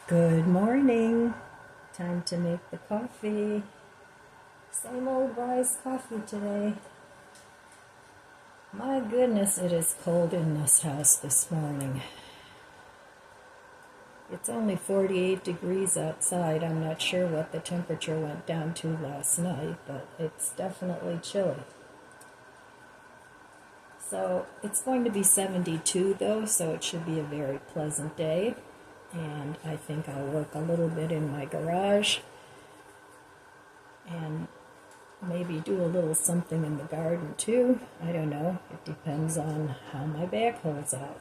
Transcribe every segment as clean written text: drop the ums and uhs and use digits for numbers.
Good morning. Time to make the coffee. Same old wise coffee today. My goodness, it is cold in this house this morning. It's only 48 degrees outside. I'm not sure what the temperature went down to last night, but it's definitely chilly. So it's going to be 72 though, so it should be a very pleasant day. And I think I'll work a little bit in my garage and maybe do a little something in the garden too. I don't know. It depends on how my back holds out.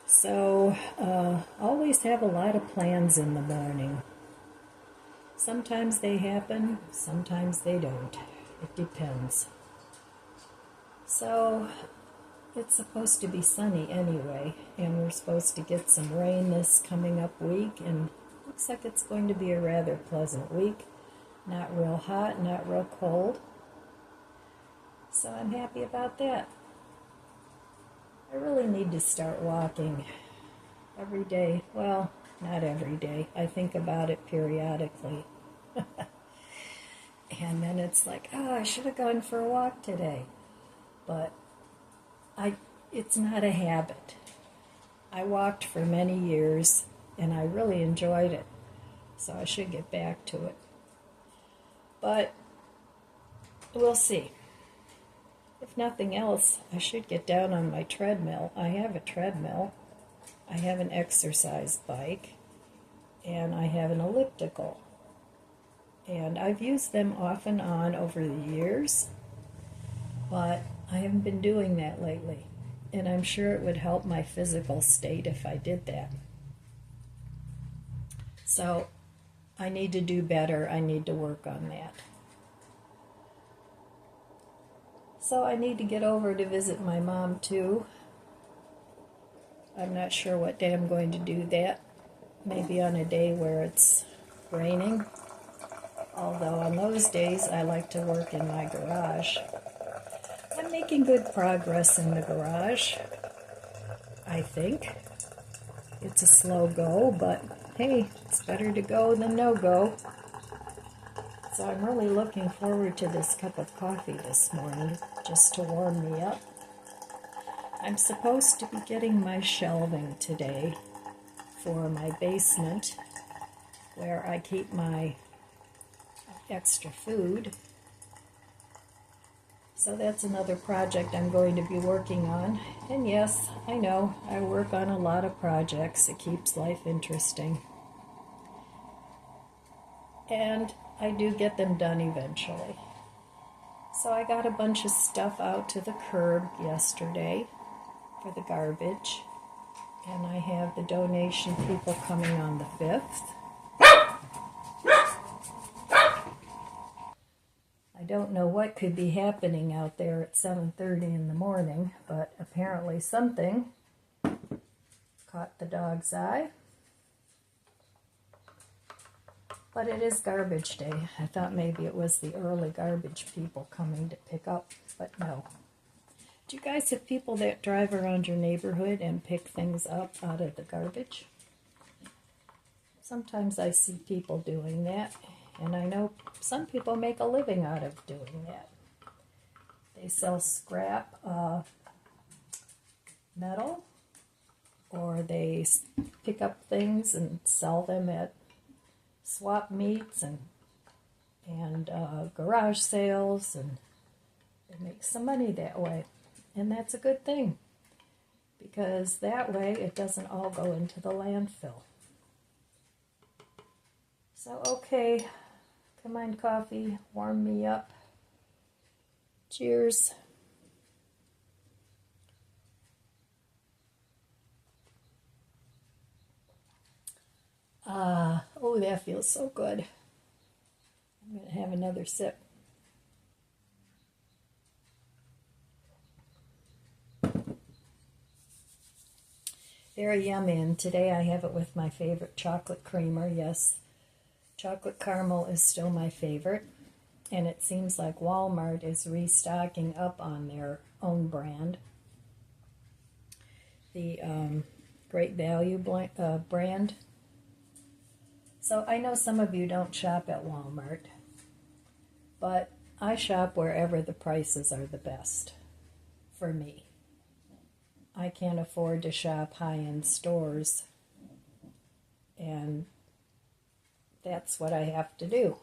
So, always have a lot of plans in the morning. Sometimes they happen, sometimes they don't. It depends. So, it's supposed to be sunny anyway, and we're supposed to get some rain this coming up week, and looks like it's going to be a rather pleasant week. Not real hot, not real cold. So I'm happy about that. I really need to start walking every day. Well, not every day. I think about it periodically. And then it's like, oh, I should have gone for a walk today. But it's not a habit. I walked for many years and I really enjoyed it. So I should get back to it. But we'll see. If nothing else, I should get down on my treadmill. I have a treadmill, I have an exercise bike, and I have an elliptical. And I've used them off and on over the years, but I haven't been doing that lately. And I'm sure it would help my physical state if I did that. So I need to do better. I need to work on that. So I need to get over to visit my mom too. I'm not sure what day I'm going to do that. Maybe on a day where it's raining. Although on those days I like to work in my garage. I'm making good progress in the garage, I think. It's a slow go, but hey, it's better to go than no go. So I'm really looking forward to this cup of coffee this morning, just to warm me up. I'm supposed to be getting my shelving today for my basement, where I keep my extra food. So that's another project I'm going to be working on. And yes, I know, I work on a lot of projects. It keeps life interesting. And I do get them done eventually. So I got a bunch of stuff out to the curb yesterday for the garbage. And I have the donation people coming on the 5th. I don't know what could be happening out there at 7:30 in the morning, but apparently something caught the dog's eye. But it is garbage day. I thought maybe it was the early garbage people coming to pick up, but no. Do you guys have people that drive around your neighborhood and pick things up out of the garbage? Sometimes I see people doing that, and I know some people make a living out of doing that. They sell scrap metal, or they pick up things and sell them at swap meets and garage sales, and they make some money that way. And that's a good thing, because that way it doesn't all go into the landfill. So, okay, come on, coffee, warm me up. Cheers. Oh, that feels so good. I'm going to have another sip. Very yummy, and today I have it with my favorite chocolate creamer. Yes, chocolate caramel is still my favorite, and it seems like Walmart is restocking up on their own brand. The Great Value brand. So I know some of you don't shop at Walmart, but I shop wherever the prices are the best for me. I can't afford to shop high-end stores, and that's what I have to do.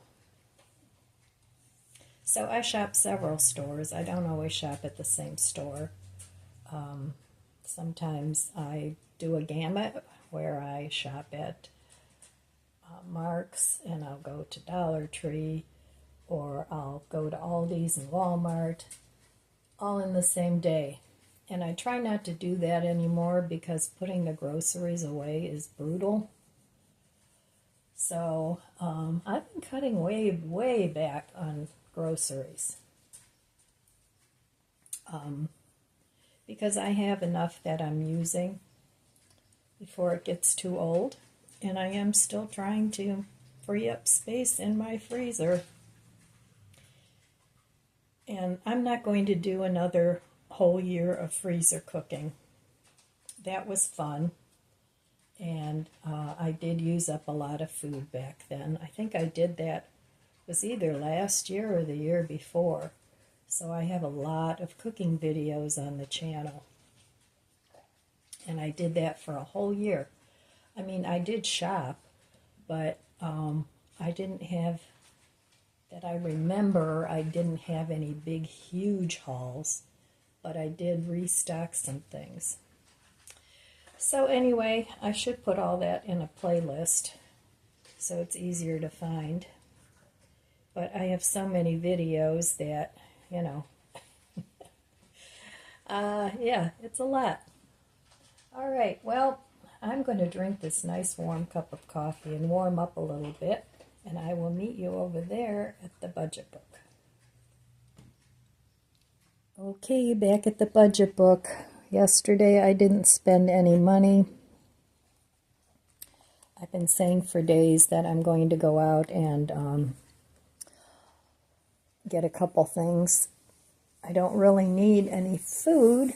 So I shop several stores. I don't always shop at the same store. Sometimes I do a gamut where I shop at Mark's, and I'll go to Dollar Tree, or I'll go to Aldi's and Walmart, all in the same day. And I try not to do that anymore because putting the groceries away is brutal. So I've been cutting way back on groceries because I have enough that I'm using before it gets too old, and I am still trying to free up space in my freezer. And I'm not going to do another whole year of freezer cooking. That was fun, and I did use up a lot of food back then. I think I did that, was either last year or the year before. So I have a lot of cooking videos on the channel. And I did that for a whole year. I mean, I did shop, but I didn't have, that I remember, I didn't have any big, huge hauls, but I did restock some things. So anyway, I should put all that in a playlist so it's easier to find. But I have so many videos that, you know, yeah, it's a lot. All right, well, I'm going to drink this nice warm cup of coffee and warm up a little bit, and I will meet you over there at the budget book. Okay, back at the budget book. Yesterday I didn't spend any money. I've been saying for days that I'm going to go out and get a couple things. I don't really need any food,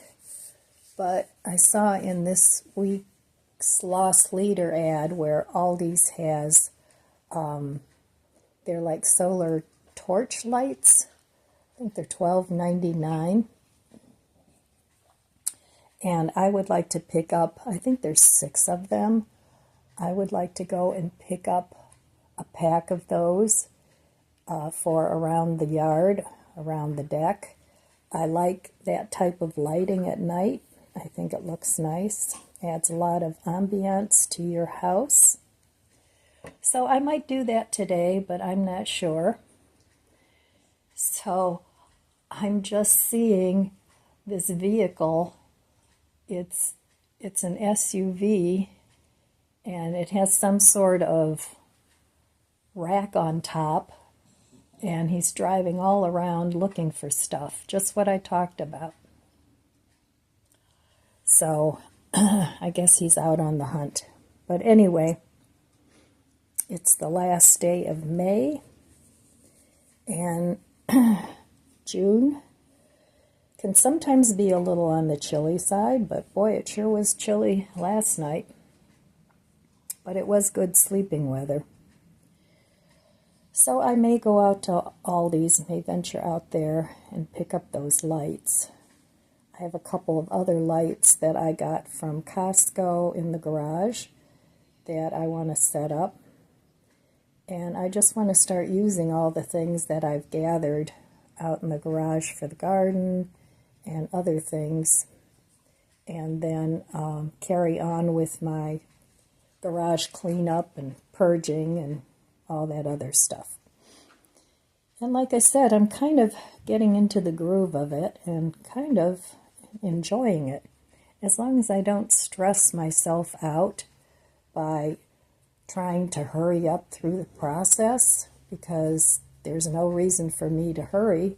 but I saw in this week's Lost Leader ad where Aldi's has, they're like solar torch lights. I think they're $12.99. And I would like to pick up, I think there's 6 of them. I would like to go and pick up a pack of those for around the yard, around the deck. I like that type of lighting at night. I think it looks nice. Adds a lot of ambiance to your house. So I might do that today, but I'm not sure. So I'm just seeing this vehicle. It's an SUV, and it has some sort of rack on top, and he's driving all around looking for stuff, just what I talked about. So I guess he's out on the hunt. But anyway, it's the last day of May, and June can sometimes be a little on the chilly side, but boy, it sure was chilly last night. But it was good sleeping weather. So I may go out to Aldi's, may venture out there and pick up those lights. I have a couple of other lights that I got from Costco in the garage that I want to set up. And I just want to start using all the things that I've gathered out in the garage for the garden and other things, and then carry on with my garage cleanup and purging and all that other stuff. And like I said, I'm kind of getting into the groove of it and kind of enjoying it, as long as I don't stress myself out by trying to hurry up through the process, because there's no reason for me to hurry.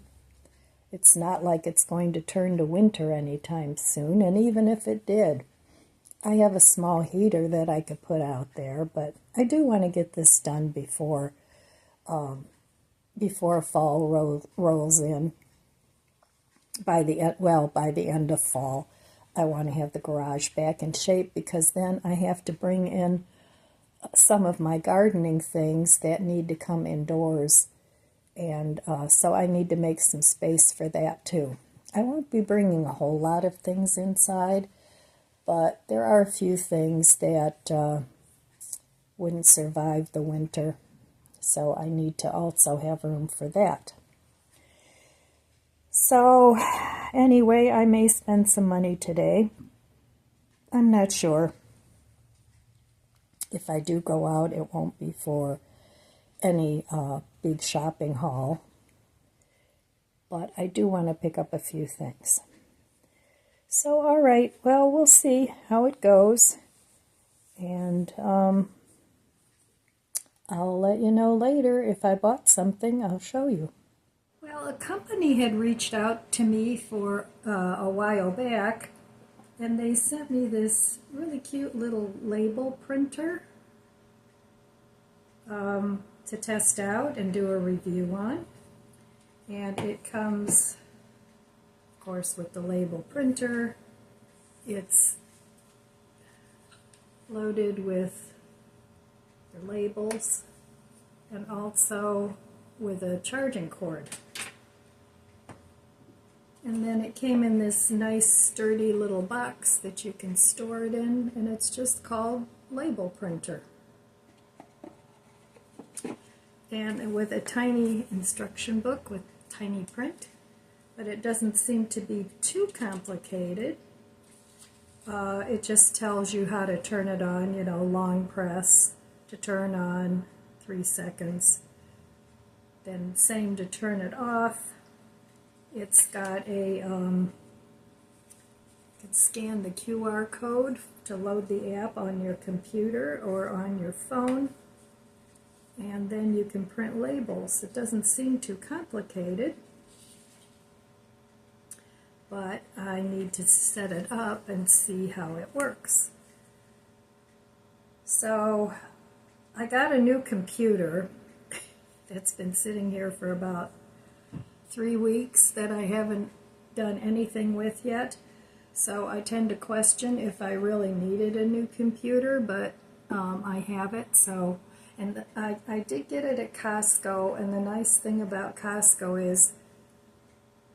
It's not like it's going to turn to winter anytime soon, and even if it did, I have a small heater that I could put out there, but I do want to get this done before fall rolls in. By the end of fall, I want to have the garage back in shape, because then I have to bring in some of my gardening things that need to come indoors. And so I need to make some space for that too. I won't be bringing a whole lot of things inside, but there are a few things that wouldn't survive the winter. So I need to also have room for that. So anyway, I may spend some money today. I'm not sure. If I do go out, it won't be for any big shopping haul. But I do want to pick up a few things. So, all right, well, we'll see how it goes. And I'll let you know later. If I bought something, I'll show you. Well, a company had reached out to me for a while back, and they sent me this really cute little label printer to test out and do a review on. And it comes, of course, with the label printer. It's loaded with the labels and also with a charging cord. And then it came in this nice sturdy little box that you can store it in, and it's just called Label Printer. And with a tiny instruction book with tiny print, but it doesn't seem to be too complicated. It just tells you how to turn it on, you know, long press to turn on, 3 seconds. Then same to turn it off. It's got a, you can scan the QR code to load the app on your computer or on your phone. And then you can print labels. It doesn't seem too complicated, but I need to set it up and see how it works. So I got a new computer that's been sitting here for about 3 weeks that I haven't done anything with yet. So I tend to question if I really needed a new computer, but I have it. So, and I did get it at Costco, and the nice thing about Costco is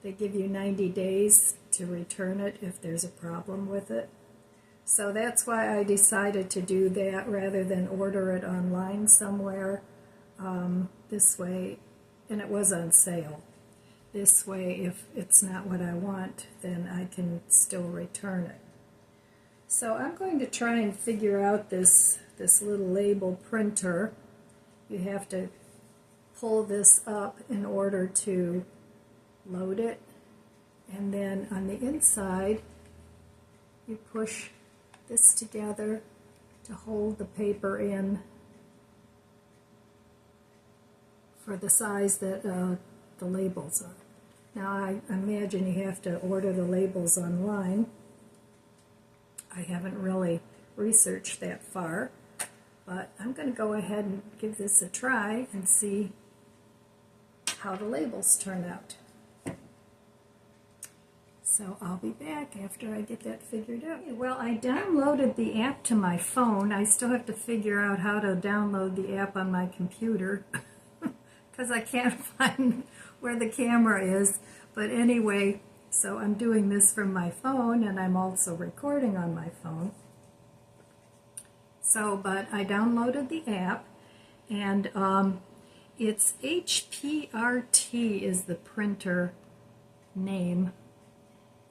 they give you 90 days to return it if there's a problem with it. So that's why I decided to do that rather than order it online somewhere. This way, and it was on sale. This way, if it's not what I want, then I can still return it. So I'm going to try and figure out this little label printer. You have to pull this up in order to load it, and then on the inside you push this together to hold the paper in for the size that the labels are. Now I imagine you have to order the labels online. I haven't really researched that far, but I'm going to go ahead and give this a try and see how the labels turn out. So I'll be back after I get that figured out. Well, I downloaded the app to my phone. I still have to figure out how to download the app on my computer because I can't find where the camera is. But anyway, so I'm doing this from my phone, and I'm also recording on my phone. So, but I downloaded the app, and it's HPRT is the printer name.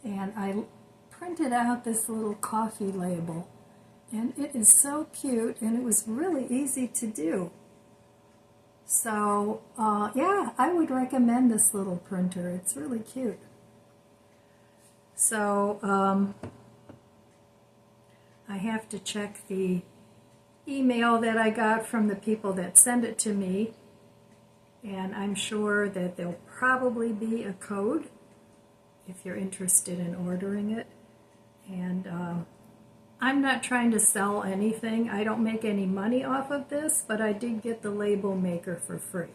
And I printed out this little coffee label, and it is so cute, and it was really easy to do. So yeah, I would recommend this little printer. It's really cute. So I have to check the email that I got from the people that sent it to me, and I'm sure that there'll probably be a code if you're interested in ordering it. And I'm not trying to sell anything. I don't make any money off of this, but I did get the label maker for free.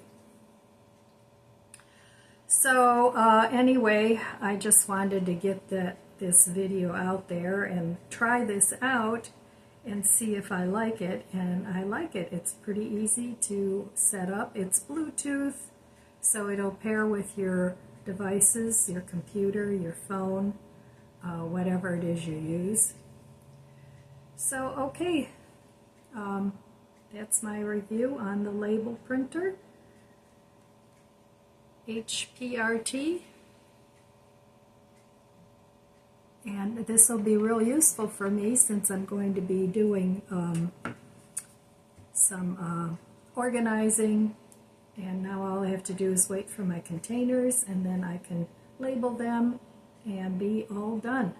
So anyway, I just wanted to get that this video out there and try this out and see if I like it. And I like it. It's pretty easy to set up. It's Bluetooth, so it'll pair with your devices, your computer, your phone, whatever it is you use. So, okay, that's my review on the label printer, HPRT. And this will be real useful for me since I'm going to be doing some organizing, and now all I have to do is wait for my containers and then I can label them and be all done.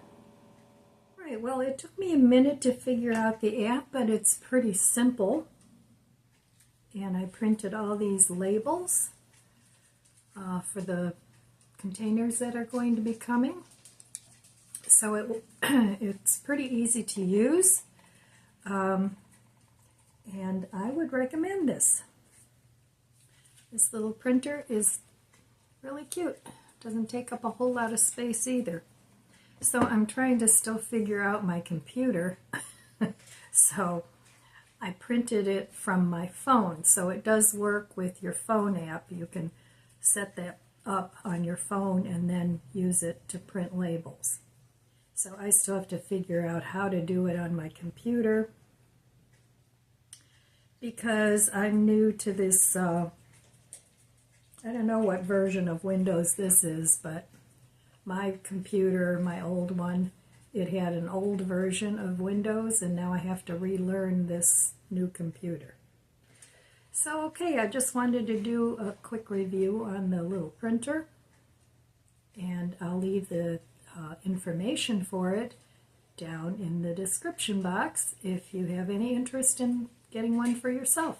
All right, well, it took me a minute to figure out the app, but it's pretty simple. And I printed all these labels for the containers that are going to be coming. So it's pretty easy to use, and I would recommend this. This little printer is really cute. Doesn't take up a whole lot of space either. So I'm trying to still figure out my computer. So I printed it from my phone. So it does work with your phone app. You can set that up on your phone and then use it to print labels. So I still have to figure out how to do it on my computer because I'm new to this, I don't know what version of Windows this is, but my computer, my old one, it had an old version of Windows, and now I have to relearn this new computer. So, okay, I just wanted to do a quick review on the little printer, and I'll leave the information for it down in the description box if you have any interest in getting one for yourself.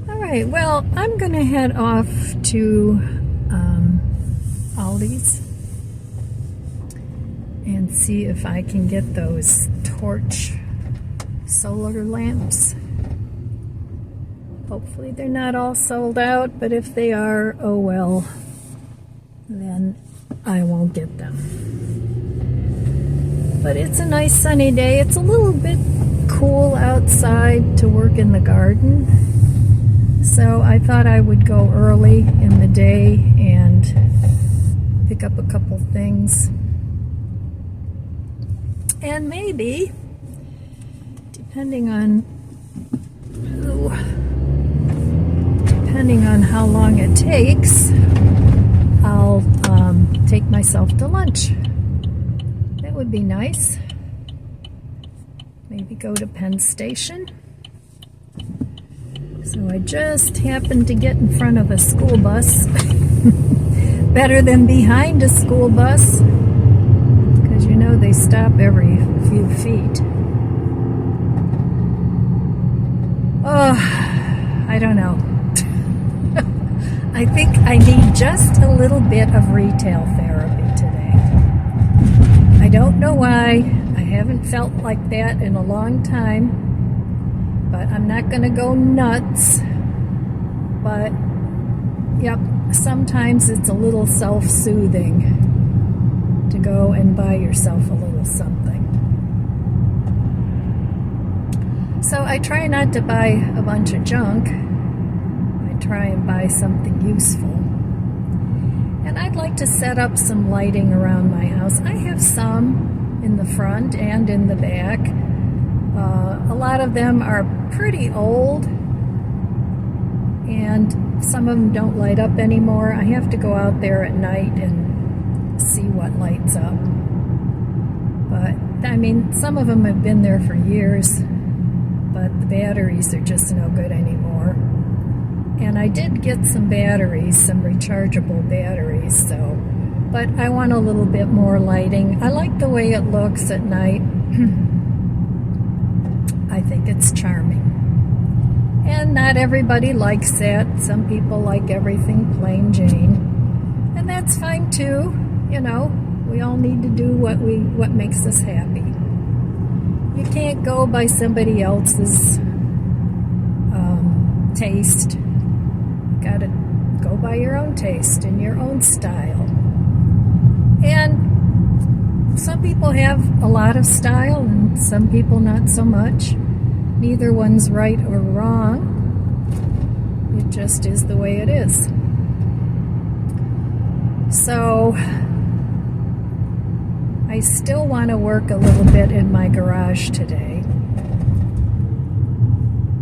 All right, well, I'm going to head off to Aldi's and see if I can get those torch solar lamps. Hopefully they're not all sold out, but if they are, oh well, then I won't get them. But it's a nice sunny day. It's a little bit cool outside to work in the garden. So I thought I would go early in the day and pick up a couple things. And maybe, depending on how long it takes, I'll take myself to lunch. That would be nice. Maybe go to Penn Station. So I just happened to get in front of a school bus. Better than behind a school bus, because you know they stop every few feet. Oh, I don't know. I think I need just a little bit of retail therapy today. I don't know why. I haven't felt like that in a long time, but I'm not going to go nuts. But, yep, sometimes it's a little self-soothing to go and buy yourself a little something. So I try not to buy a bunch of junk. Try and buy something useful. And I'd like to set up some lighting around my house. I have some in the front and in the back. A lot of them are pretty old, and some of them don't light up anymore. I have to go out there at night and see what lights up. But, I mean, some of them have been there for years, but the batteries are just no good anymore. And I did get some batteries, some rechargeable batteries, so, but I want a little bit more lighting. I like the way it looks at night. I think it's charming. And not everybody likes that. Some people like everything plain Jane. And that's fine too. You know, we all need to do what makes us happy. You can't go by somebody else's taste. You gotta go by your own taste and your own style. And some people have a lot of style and some people not so much. Neither one's right or wrong. It just is the way it is. So I still want to work a little bit in my garage today.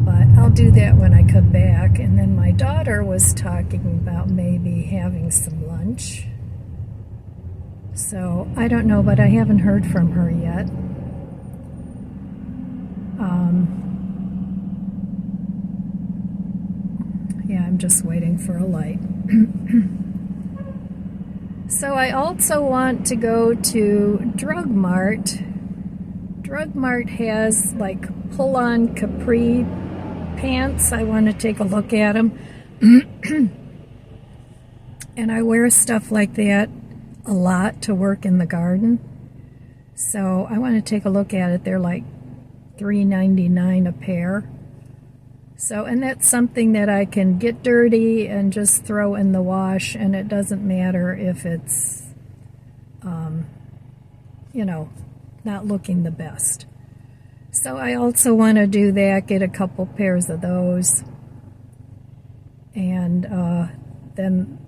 But I'll do that when I come back. And then my daughter was talking about maybe having some lunch. So I don't know, but I haven't heard from her yet. Yeah, I'm just waiting for a light. So I also want to go to Drug Mart. Drug Mart has like pull-on capri pants. I want to take a look at them. And I wear stuff like that a lot to work in the garden. So I want to take a look at it. They're like $3.99 a pair. So, and that's something that I can get dirty and just throw in the wash, and it doesn't matter if it's, you know, not looking the best. So I also want to do that, get a couple pairs of those. And then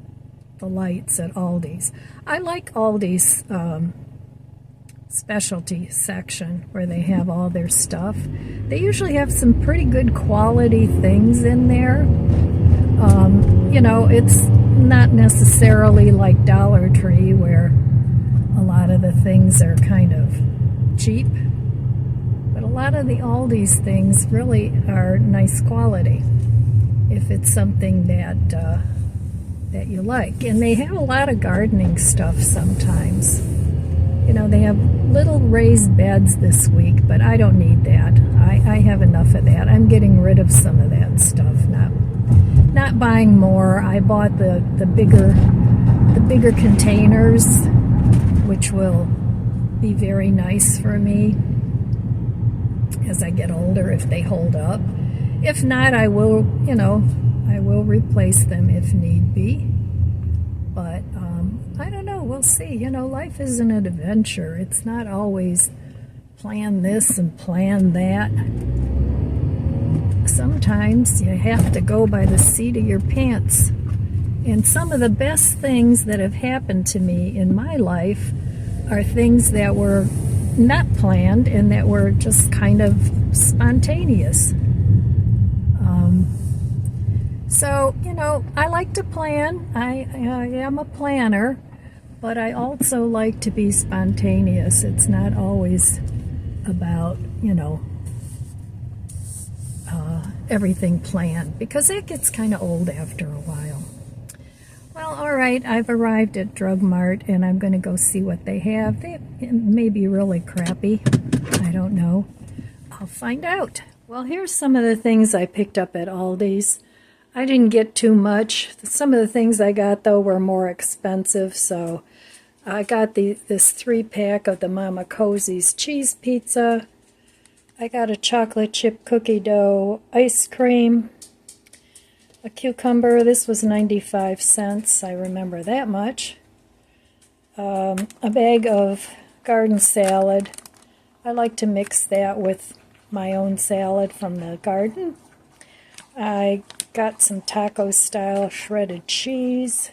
the lights at Aldi's. I like Aldi's specialty section where they have all their stuff. They usually have some pretty good quality things in there. You know, it's not necessarily like Dollar Tree where a lot of the things are kind of cheap, but a lot of the Aldi's things really are nice quality if it's something that that you like. And they have a lot of gardening stuff sometimes. You know, they have little raised beds this week, but I don't need that. I have enough of that. I'm getting rid of some of that stuff, not buying more. I bought the bigger containers, which will be very nice for me as I get older if they hold up. If not, I will, you know, I will replace them if need be. But I don't know, we'll see. You know, life is an adventure. It's not always plan this and plan that. Sometimes you have to go by the seat of your pants. And some of the best things that have happened to me in my life are things that were not planned and that were just kind of spontaneous. So, you know, I like to plan. I am a planner, but I also like to be spontaneous. It's not always about, you know, everything planned, because it gets kind of old after a while. Well, all right, I've arrived at Drug Mart, and I'm going to go see what they have. They may be really crappy. I don't know. I'll find out. Well, here's some of the things I picked up at Aldi's. I didn't get too much. Some of the things I got, though, were more expensive, so I got this 3-pack of the Mama Cozzi's cheese pizza. I got a chocolate chip cookie dough ice cream, a cucumber. This was 95 cents. I remember that much. A bag of garden salad. I like to mix that with my own salad from the garden. I got some taco-style shredded cheese.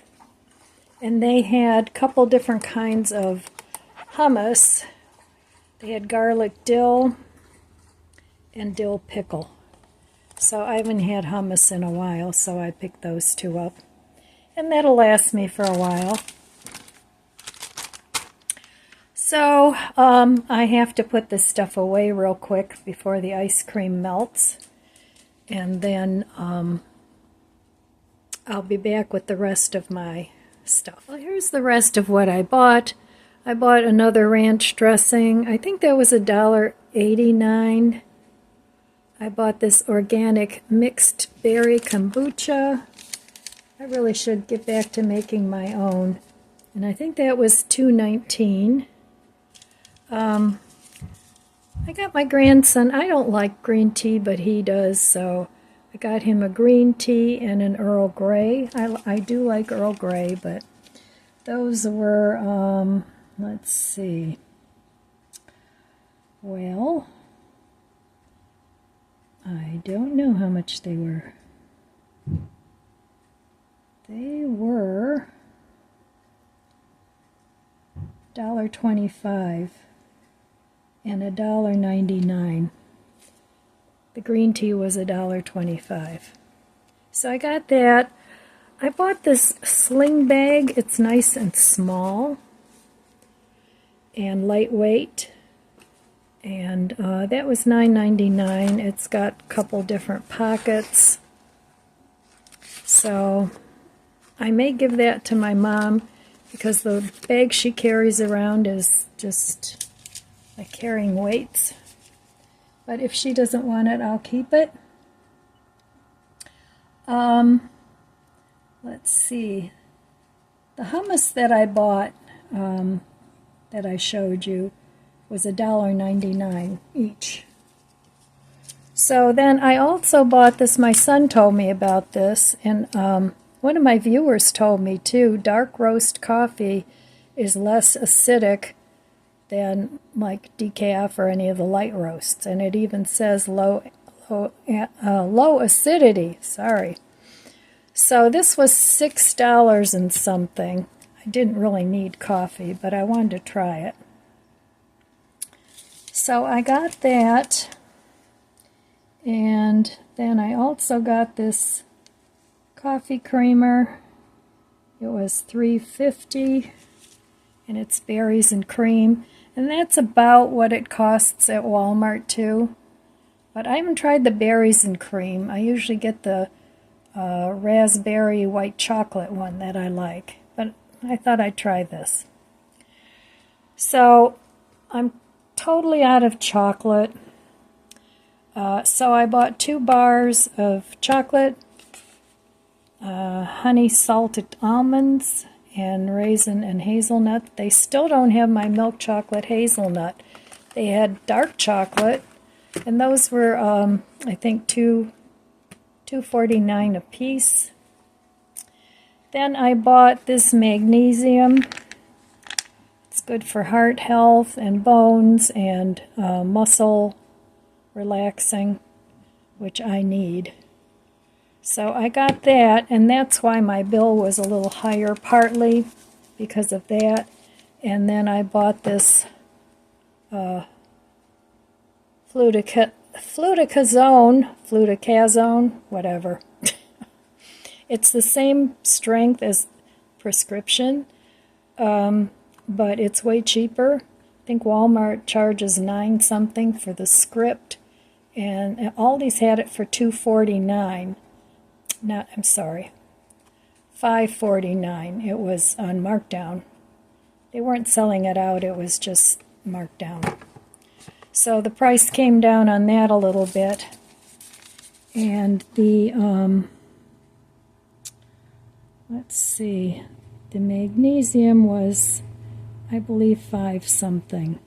And they had a couple different kinds of hummus. They had garlic dill and dill pickle. So I haven't had hummus in a while, so I picked those two up. And that'll last me for a while. So I have to put this stuff away real quick before the ice cream melts. And then I'll be back with the rest of my stuff. Well, here's the rest of what I bought. I bought another ranch dressing. I think that was $1.89. I bought this organic mixed berry kombucha. I really should get back to making my own. And I think that was $2.19. I got my grandson, I don't like green tea, but he does, so I got him a green tea and an Earl Grey. I do like Earl Grey, but those were, let's see, Well, I don't know how much they were. They were $1.25 and $1.99. The green tea was $1.25. So I got that. I bought this sling bag. It's nice and small and lightweight. And that was $9.99. It's got a couple different pockets. So I may give that to my mom because the bag she carries around is just like carrying weights. But if she doesn't want it, I'll keep it. Let's see. The hummus that I bought, that I showed you, was $1.99 each. So then I also bought this. My son told me about this, and one of my viewers told me too. Dark roast coffee is less acidic than like decaf or any of the light roasts, and it even says low acidity. Sorry. So this was $6 and something. I didn't really need coffee, but I wanted to try it. So I got that, and then I also got this coffee creamer. It was $3.50, and it's berries and cream, and that's about what it costs at Walmart too. But I haven't tried the berries and cream. I usually get the raspberry white chocolate one that I like, but I thought I'd try this. So I'm totally out of chocolate. So I bought 2 bars of chocolate, honey salted almonds, and raisin and hazelnut. They still don't have my milk chocolate hazelnut. They had dark chocolate, and those were, I think, $2.49 a piece. Then I bought this magnesium. It's good for heart health and bones and muscle relaxing, which I need. So I got that, and that's why my bill was a little higher, partly because of that. And then I bought this fluticasone, whatever. It's the same strength as prescription, but it's way cheaper. I think Walmart charges $9 something for the script, and Aldi's had it for $2.49. I'm sorry, $5.49. It was on markdown. They weren't selling it out, it was just marked down. So the price came down on that a little bit. And the, let's see, the magnesium was, I believe, $5 something,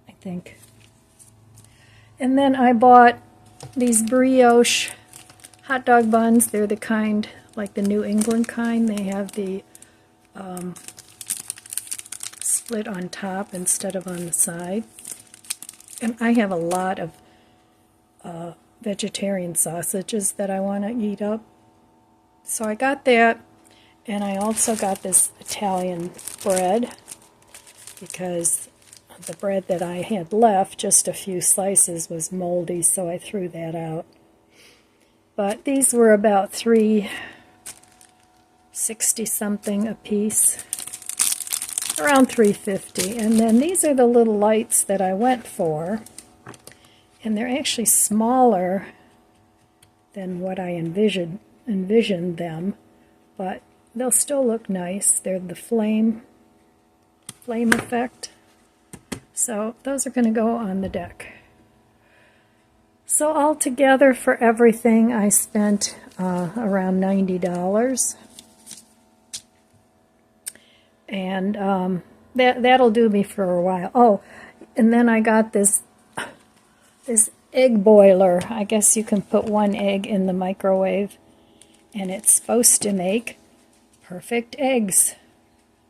I think. And then I bought these brioche hot dog buns. They're the kind, like the New England kind. They have the split on top instead of on the side. And I have a lot of vegetarian sausages that I want to eat up. So I got that, and I also got this Italian bread because the bread that I had left, just a few slices, was moldy, so I threw that out. But these were about $3.60 something a piece, around $3.50. And then these are the little lights that I went for, and they're actually smaller than what I envisioned them, but they'll still look nice. They're the flame effect. So those are going to go on the deck. So altogether for everything, I spent around $90. And that'll do me for a while. Oh, and then I got this egg boiler. I guess you can put 1 egg in the microwave, and it's supposed to make perfect eggs.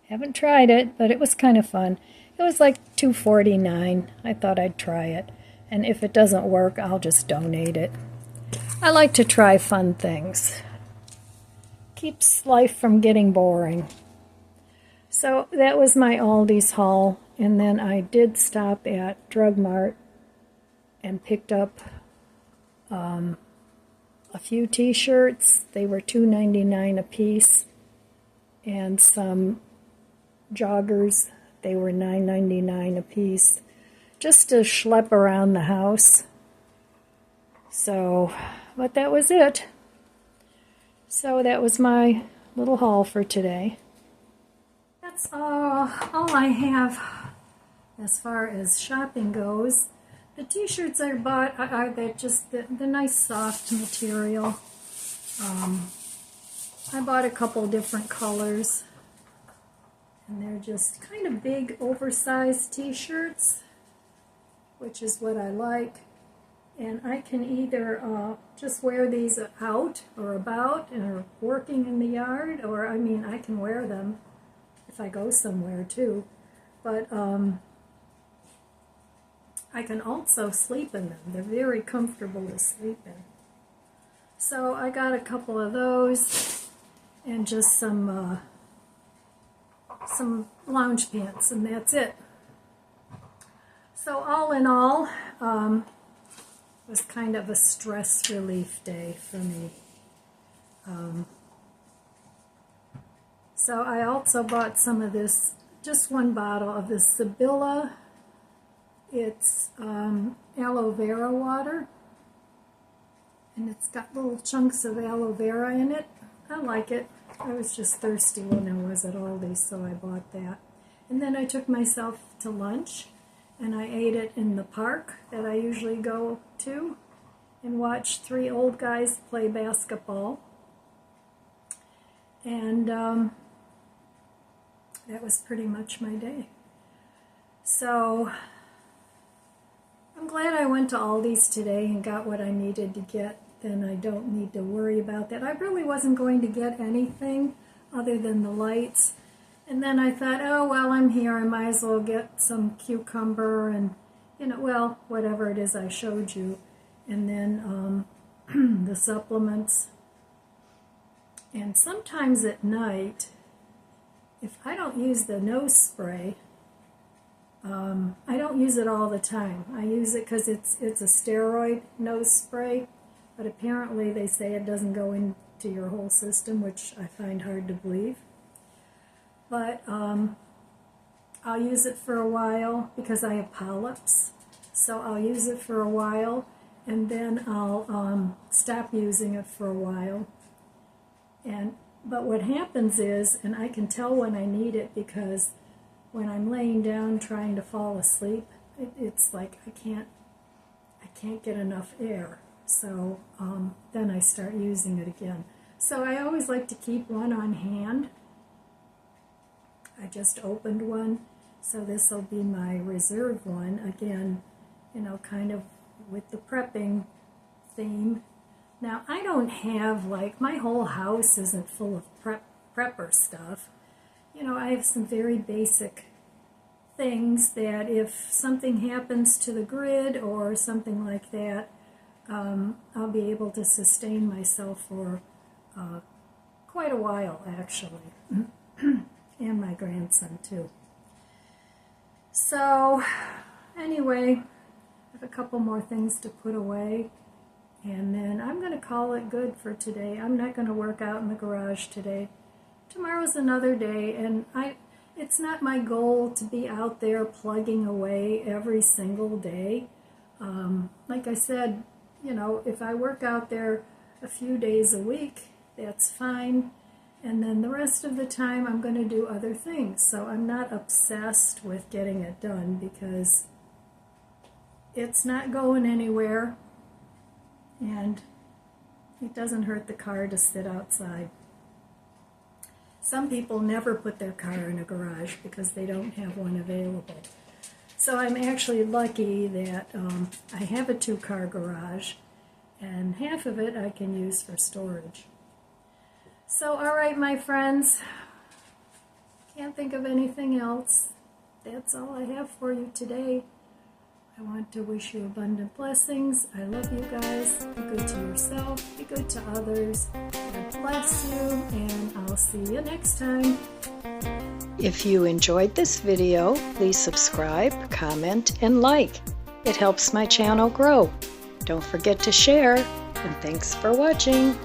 Haven't tried it, but it was kind of fun. It was like $2.49. I thought I'd try it. And if it doesn't work, I'll just donate it. I like to try fun things. Keeps life from getting boring. So that was my Aldi's haul. And then I did stop at Drug Mart and picked up a few t-shirts. They were $2.99 a piece. And some joggers. They were $9.99 a piece. Just to schlep around the house. So, but that was it. So that was my little haul for today. That's all I have as far as shopping goes. The t-shirts I bought are just the nice soft material. I bought a couple different colors. And they're just kind of big, oversized t-shirts, which is what I like. And I can either just wear these out or about or working in the yard, or I mean, I can wear them if I go somewhere too. But I can also sleep in them. They're very comfortable to sleep in. So I got a couple of those and just some lounge pants, and that's it. So all in all, it was kind of a stress relief day for me. So I also bought some of this, just one bottle of this Sybilla. It's aloe vera water, and it's got little chunks of aloe vera in it. I like it. I was just thirsty when I was at Aldi's, so I bought that. And then I took myself to lunch, and I ate it in the park that I usually go to, and watched 3 old guys play basketball. And that was pretty much my day. So I'm glad I went to Aldi's today and got what I needed to get. Then I don't need to worry about that. I really wasn't going to get anything other than the lights. And then I thought, oh, well, I'm here. I might as well get some cucumber and, well, whatever it is I showed you. And then the supplements. And sometimes at night, if I don't use the nose spray, I don't use it all the time. I use it because it's a steroid nose spray. But apparently they say it doesn't go into your whole system, which I find hard to believe. But I'll use it for a while because I have polyps. So I'll use it for a while, and then I'll stop using it for a while. But what happens is, and I can tell when I need it because when I'm laying down trying to fall asleep, it's like I can't get enough air. So then I start using it again. So I always like to keep one on hand. I just opened one, so this will be my reserve one. Again, kind of with the prepping theme. Now, I don't have, my whole house isn't full of prepper stuff. I have some very basic things that if something happens to the grid or something like that, I'll be able to sustain myself for quite a while, actually, and my grandson, too. So, anyway, I have a couple more things to put away, and then I'm going to call it good for today. I'm not going to work out in the garage today. Tomorrow's another day, and it's not my goal to be out there plugging away every single day. Like I said, if I work out there a few days a week, that's fine. And then the rest of the time I'm going to do other things. So I'm not obsessed with getting it done because it's not going anywhere. And it doesn't hurt the car to sit outside. Some people never put their car in a garage because they don't have one available. So I'm actually lucky that I have a 2-car garage, and half of it I can use for storage. So, all right, my friends, can't think of anything else. that's all I have for you today. I want to wish you abundant blessings. I love you guys. Be good to yourself. Be good to others. God bless you, and I'll see you next time. If you enjoyed this video, please subscribe, comment, and like. It helps my channel grow. Don't forget to share, and thanks for watching.